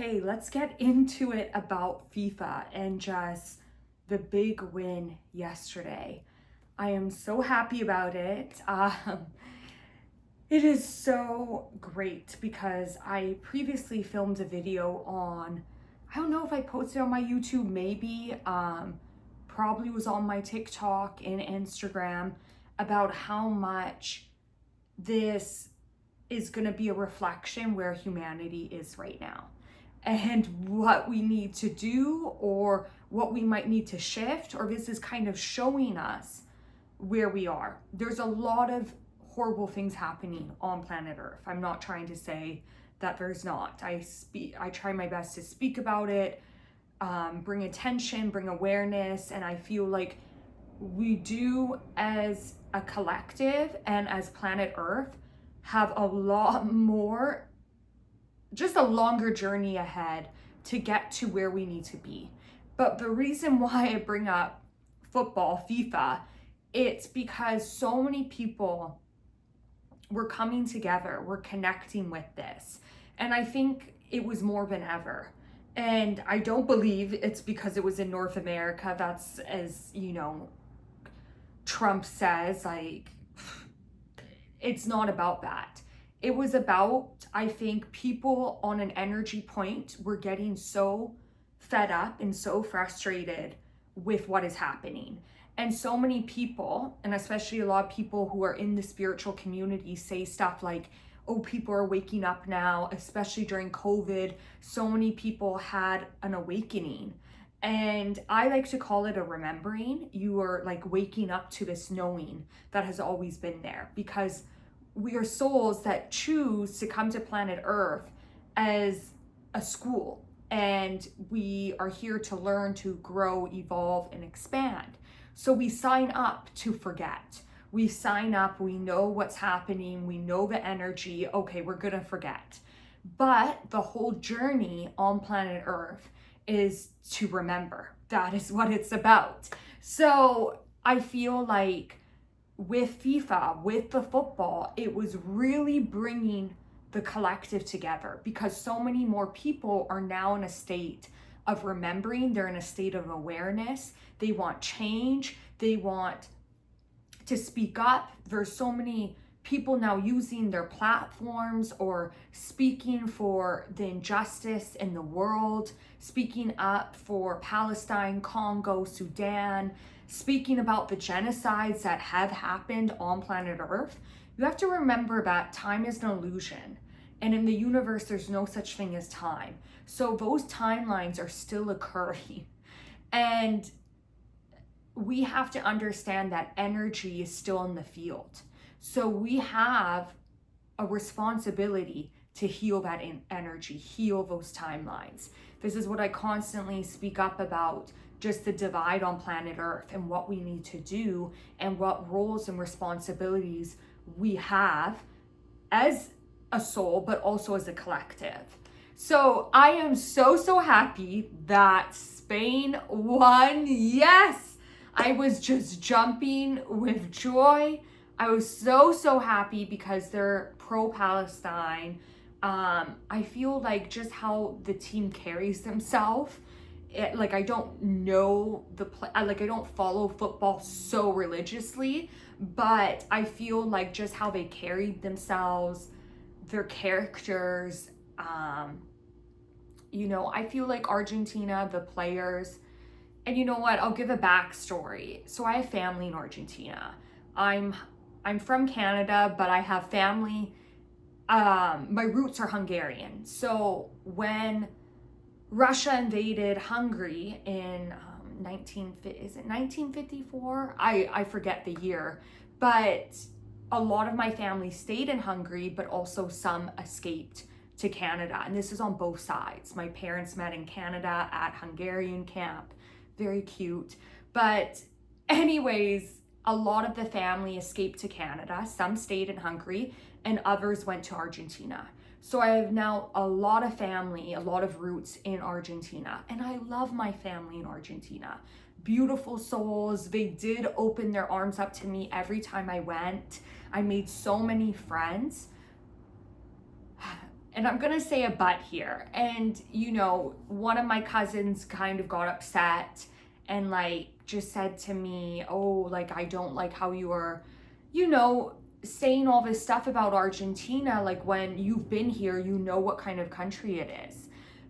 Okay, let's get into it about FIFA and just the big win yesterday. I am so happy about it. It is so great because I previously filmed a video on, I don't know if I posted on my YouTube, maybe, probably was on my TikTok and Instagram about how much this is going to be a reflection where humanity is right now and what we need to do or what we might need to shift, or this is kind of showing us where we are. There's a lot of horrible things happening on planet Earth. I'm not trying to say that there's not. I try my best to speak about it, bring attention, bring awareness, and I feel like we do as a collective and as planet Earth have a lot more, just a longer journey ahead to get to where we need to be. But the reason why I bring up football, FIFA, it's because so many people were coming together, we're connecting with this. And I think it was more than ever. And I don't believe it's because it was in North America. That's, as you know, Trump says, like, it's not about that. It was about, I think, people on an energy point were getting so fed up and so frustrated with what is happening. And so many people, and especially a lot of people who are in the spiritual community, say stuff like, oh, people are waking up now, especially during COVID. So many people had an awakening. And I like to call it a remembering. You are like waking up to this knowing that has always been there, because we are souls that choose to come to planet Earth as a school, and we are here to learn, to grow, evolve, and expand. So we sign up to forget. We sign up, we know what's happening, we know the energy, okay, we're gonna forget. But the whole journey on planet Earth is to remember. That is what it's about. So I feel like with FIFA, with the football, it was really bringing the collective together, because so many more people are now in a state of remembering. They're in a state of awareness. They want change. They want to speak up. There's so many people now using their platforms or speaking for the injustice in the world, speaking up for Palestine, Congo, Sudan, speaking about the genocides that have happened on planet Earth. You have to remember that time is an illusion, and in the universe there's no such thing as time. So those timelines are still occurring, and we have to understand that energy is still in the field. So we have a responsibility to heal that energy, heal those timelines. This is what I constantly speak up about, just the divide on planet Earth and what we need to do and what roles and responsibilities we have as a soul, but also as a collective. So I am so happy that Spain won. Yes, I was just jumping with joy. I was so happy because they're pro-Palestine. I feel like just how the team carries themselves. Like, I don't know I don't follow football so religiously, but I feel like just how they carried themselves, their characters. I feel like Argentina, the players, and you know what? I'll give a backstory. So I have family in Argentina. I'm from Canada, but I have family. My roots are Hungarian. So when Russia invaded Hungary in 1954? I forget the year, but a lot of my family stayed in Hungary, but also some escaped to Canada. And this is on both sides. My parents met in Canada at Hungarian camp. Very cute. But anyways, a lot of the family escaped to Canada. Some stayed in Hungary and others went to Argentina. So I have now a lot of family, a lot of roots in Argentina, and I love my family in Argentina. Beautiful souls. They did open their arms up to me every time I went. I made so many friends. and I'm gonna say a but here. And, you know, one of my cousins kind of got upset and like just said to me, oh, like, I don't like how you are, you know, saying all this stuff about Argentina. Like, when you've been here, you know what kind of country it is.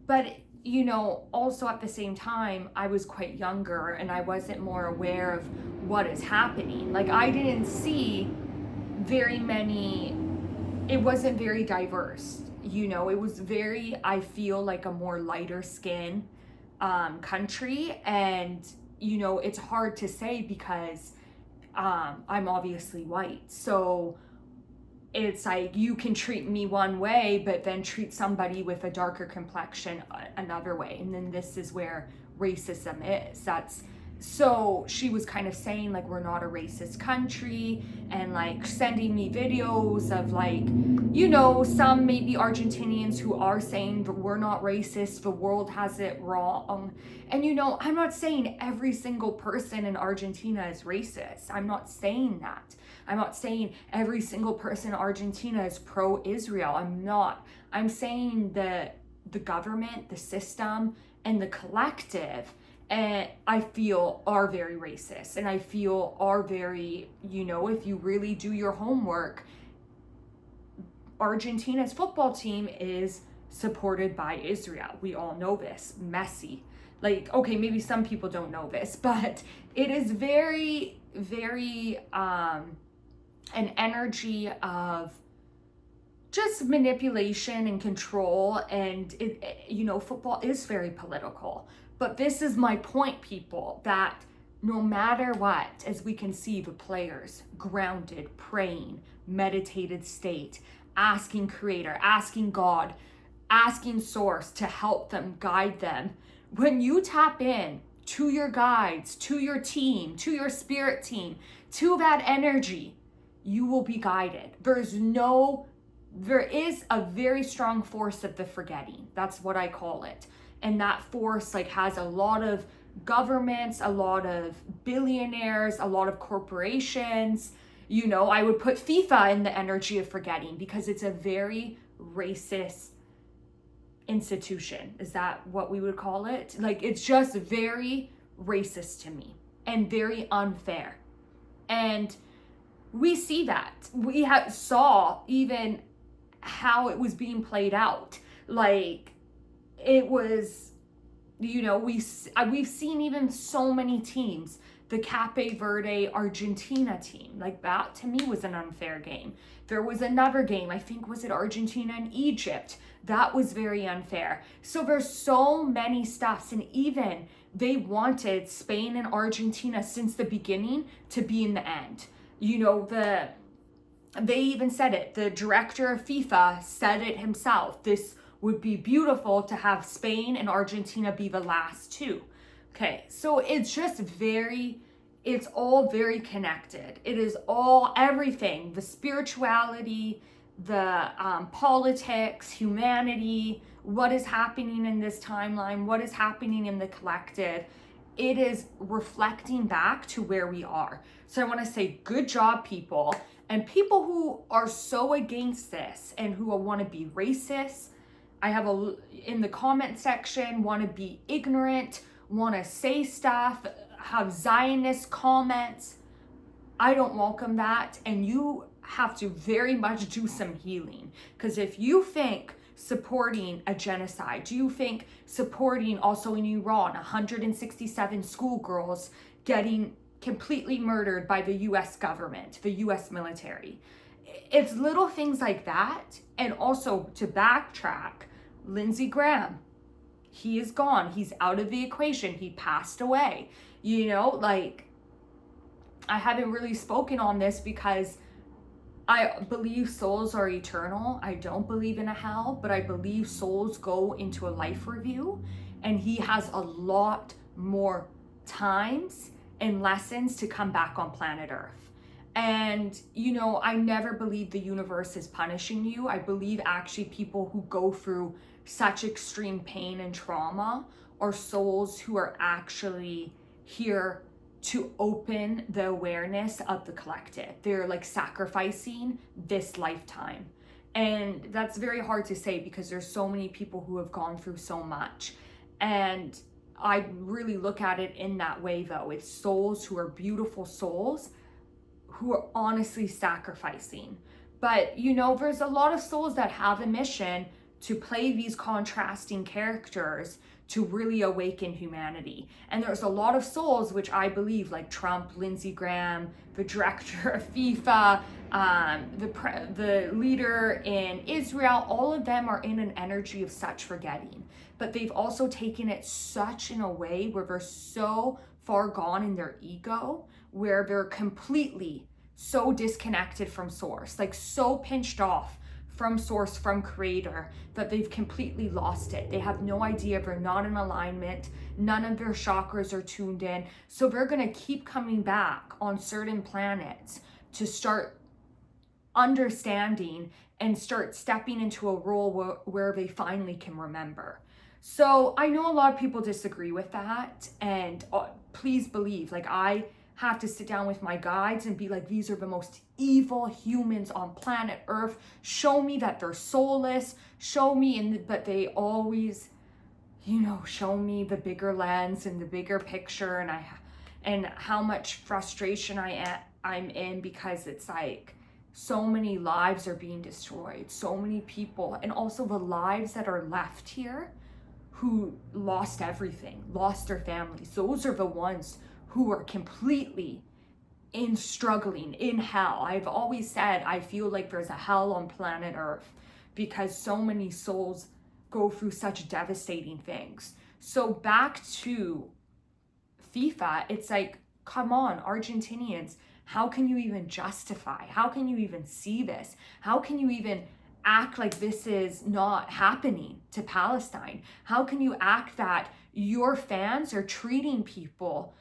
But, you know, also at the same time, I was quite younger and I wasn't more aware of what is happening. Like, I didn't see very many, it wasn't very diverse. You know, it was very, I feel like a more lighter skin country. And, you know, it's hard to say because I'm obviously white. So it's like you can treat me one way, but then treat somebody with a darker complexion another way. And then this is where racism is. So she was kind of saying like, we're not a racist country, and like sending me videos of like, you know, some maybe Argentinians who are saying that we're not racist, the world has it wrong. And, you know, I'm not saying every single person in Argentina is racist. I'm not saying that. I'm not saying every single person in Argentina is pro-Israel. I'm not. I'm saying that the government, the system, and the collective, and I feel are very racist, and I feel are very, you know, if you really do your homework, Argentina's football team is supported by Israel. We all know this. Messy. Like, okay, maybe some people don't know this, but it is very, very an energy of just manipulation and control. And you know, football is very political. But this is my point, people, that no matter what, as we can see, the players grounded, praying, meditated state, asking Creator, asking God, asking Source to help them, guide them. When you tap in to your guides, to your team, to your spirit team, to that energy, you will be guided. There is a very strong force of the forgetting. That's what I call it. And that force like has a lot of governments, a lot of billionaires, a lot of corporations. You know, I would put FIFA in the energy of forgetting because it's a very racist institution. Is that what we would call it? Like, it's just very racist to me and very unfair. And we see that. We saw even how it was being played out. Like, it was, you know, we've seen even so many teams, the Cape Verde Argentina team, like that to me was an unfair game. There was another game, I think, was it Argentina and Egypt? That was very unfair. So there's so many stuffs, and even they wanted Spain and Argentina since the beginning to be in the end. You know, they even said it. The director of FIFA said it himself. This would be beautiful to have Spain and Argentina be the last two. Okay, so it's just it's all very connected. It is all, everything, the spirituality, the politics, humanity, what is happening in this timeline, what is happening in the collective. It is reflecting back to where we are. So I want to say good job, people. And people who are so against this and who want to be racist, I have in the comment section, want to be ignorant, want to say stuff, have Zionist comments. I don't welcome that. And you have to very much do some healing. Because if you think supporting a genocide, do you think supporting also in Iran, 167 schoolgirls getting completely murdered by the US government, the US military? It's little things like that. And also, to backtrack, Lindsey Graham, he is gone. He's out of the equation. He passed away. You know, like, I haven't really spoken on this because I believe souls are eternal. I don't believe in a hell, but I believe souls go into a life review, and he has a lot more times and lessons to come back on planet Earth. And, you know, I never believe the universe is punishing you. I believe actually people who go through such extreme pain and trauma are souls who are actually here to open the awareness of the collective. They're like sacrificing this lifetime And that's very hard to say because there's so many people who have gone through so much. And I really look at it in that way, though. It's souls who are beautiful souls who are honestly sacrificing. But, you know, there's a lot of souls that have a mission to play these contrasting characters to really awaken humanity. And there's a lot of souls, which I believe, like Trump, Lindsey Graham, the director of FIFA, the leader in Israel, all of them are in an energy of such forgetting. But they've also taken it such in a way where they're so far gone in their ego, where they're completely so disconnected from source, like so pinched off from source, from creator, that they've completely lost it. They have no idea, they're not in alignment, none of their chakras are tuned in. So they're gonna keep coming back on certain planets to start understanding and start stepping into a role where they finally can remember. So I know a lot of people disagree with that, and please believe, like, I have to sit down with my guides and be like, these are the most evil humans on planet Earth. Show me that they're soulless. Show me, but they always, you know, show me the bigger lens and the bigger picture, and how much frustration I'm in, because it's like so many lives are being destroyed, so many people, and also the lives that are left here who lost everything, lost their families. Those are the ones who are completely struggling in hell. I've always said I feel like there's a hell on planet Earth because so many souls go through such devastating things. So back to FIFA, it's like, come on, Argentinians, how can you even justify? How can you even see this? How can you even act like this is not happening to Palestine? How can you act that your fans are treating people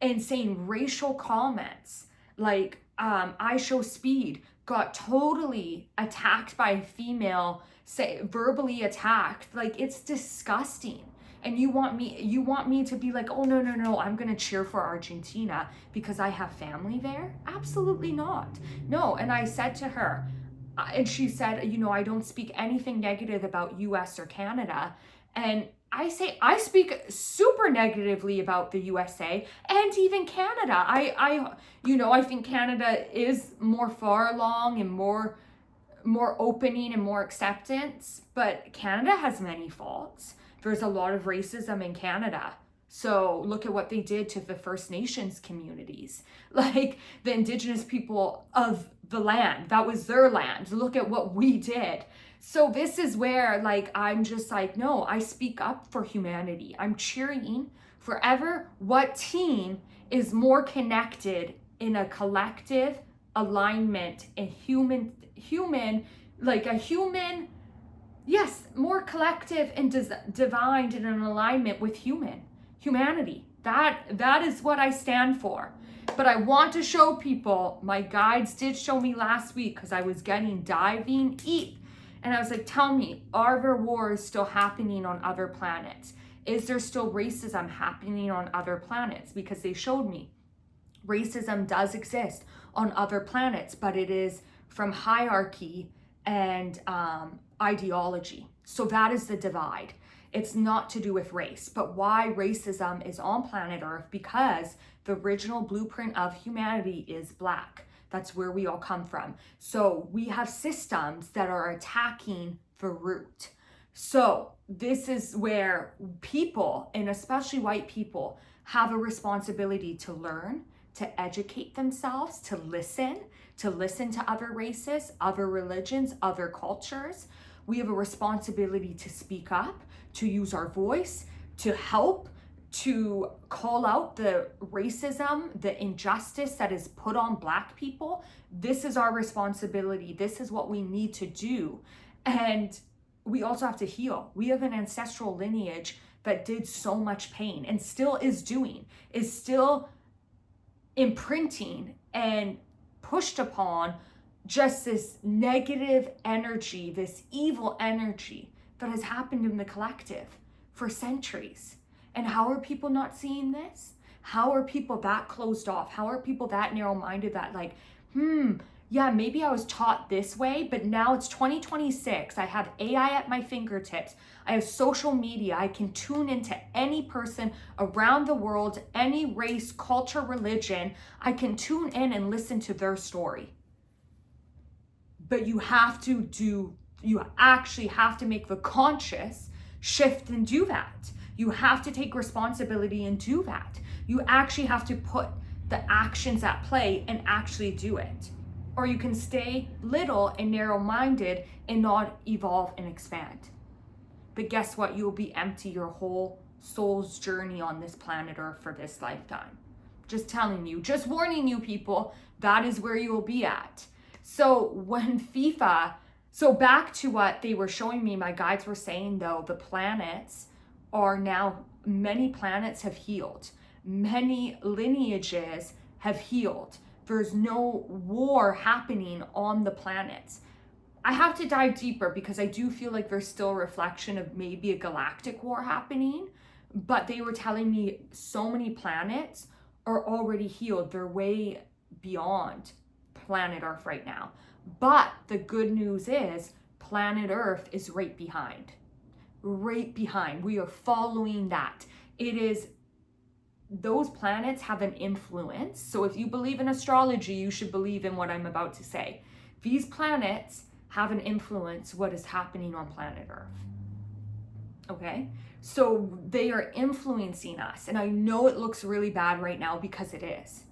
and saying racial comments like I Show Speed got totally attacked by a female, verbally attacked? Like, it's disgusting. And you want me to be like, oh no, I'm gonna cheer for Argentina because I have family there? Absolutely not. No. And I said to her, and she said, you know, I don't speak anything negative about US or Canada. And I say, I speak super negatively about the USA and even Canada. I think Canada is more far along and more opening and more acceptance, but Canada has many faults. There's a lot of racism in Canada. So look at what they did to the First Nations communities, like the Indigenous people of the land. That was their land. Look at what we did. So this is where, like, I'm just like, no, I speak up for humanity. I'm cheering forever. What team is more connected in a collective alignment, a human, like a human, yes, more collective and divine in an alignment with humanity. That is what I stand for. But I want to show people, my guides did show me last week because I was getting diving deep. And I was like, tell me, are there wars still happening on other planets? Is there still racism happening on other planets? Because they showed me racism does exist on other planets, but it is from hierarchy and ideology. So that is the divide. It's not to do with race, but why racism is on planet Earth, because the original blueprint of humanity is Black. That's where we all come from. So we have systems that are attacking the root. So this is where people, and especially white people, have a responsibility to learn, to educate themselves, to listen to other races, other religions, other cultures. We have a responsibility to speak up, to use our voice, to help, to call out the racism, the injustice that is put on Black people. This is our responsibility. This is what we need to do. And we also have to heal. We have an ancestral lineage that did so much pain and still is still imprinting and pushed upon just this negative energy, this evil energy that has happened in the collective for centuries. And how are people not seeing this? How are people that closed off? How are people that narrow-minded that like, yeah, maybe I was taught this way, but now it's 2026. I have AI at my fingertips. I have social media. I can tune into any person around the world, any race, culture, religion. I can tune in and listen to their story. But you actually have to make the conscious shift and do that. You have to take responsibility and do that. You actually have to put the actions at play and actually do it. Or you can stay little and narrow-minded and not evolve and expand. But guess what? You'll be empty your whole soul's journey on this planet Earth for this lifetime. Just telling you, just warning you people, that is where you will be at. So when FIFA, so back to what they were showing me, my guides were saying though, the planets are now, many planets have healed. Many lineages have healed. There's no war happening on the planets. I have to dive deeper because I do feel like there's still a reflection of maybe a galactic war happening, but they were telling me so many planets are already healed. They're way beyond planet Earth right now. But the good news is planet Earth is right behind. Right behind. We are following that. It is, those planets have an influence. So if you believe in astrology, you should believe in what I'm about to say. These planets have an influence what is happening on planet Earth. Okay? So they are influencing us. And I know it looks really bad right now because it is.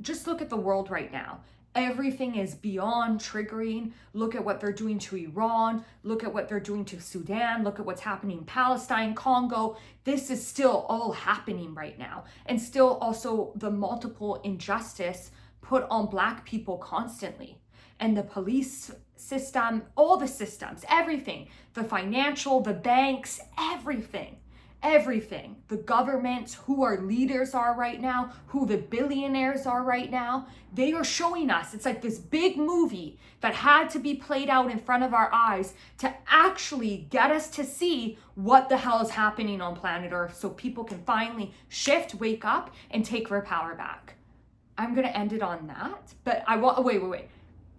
Just look at the world right now. Everything is beyond triggering. Look at what they're doing to Iran. Look at what they're doing to Sudan. Look at what's happening in Palestine, Congo. This is still all happening right now. And still also the multiple injustice put on Black people constantly. And the police system, all the systems, everything, the financial, the banks, everything. The government, who our leaders are right now, who the billionaires are right now, they are showing us. It's like this big movie that had to be played out in front of our eyes to actually get us to see what the hell is happening on planet Earth so people can finally shift, wake up, and take their power back. I'm going to end it on that, but I want, wait.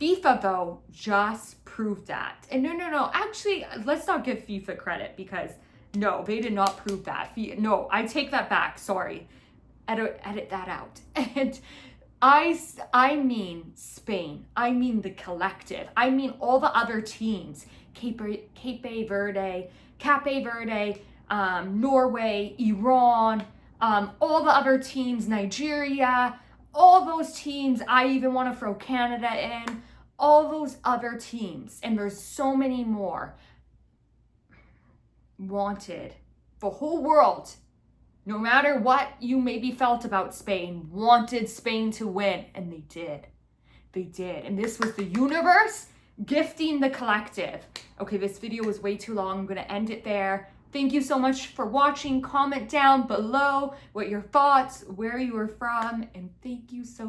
FIFA though just proved that. And no, actually, let's not give FIFA credit because no, they did not prove that. No, I take that back. Sorry. Edit that out. And I mean Spain. I mean the collective. I mean all the other teams. Cape Verde, Norway, Iran, all the other teams, Nigeria, all those teams. I even want to throw Canada in. All those other teams. And there's so many more. Wanted the whole world, no matter what you maybe felt about Spain, wanted Spain to win, and they did. And this was the universe gifting the collective. Okay, this video was way too long. I'm going to end it there. Thank you so much for watching. Comment down below what your thoughts, where you were from, and thank you so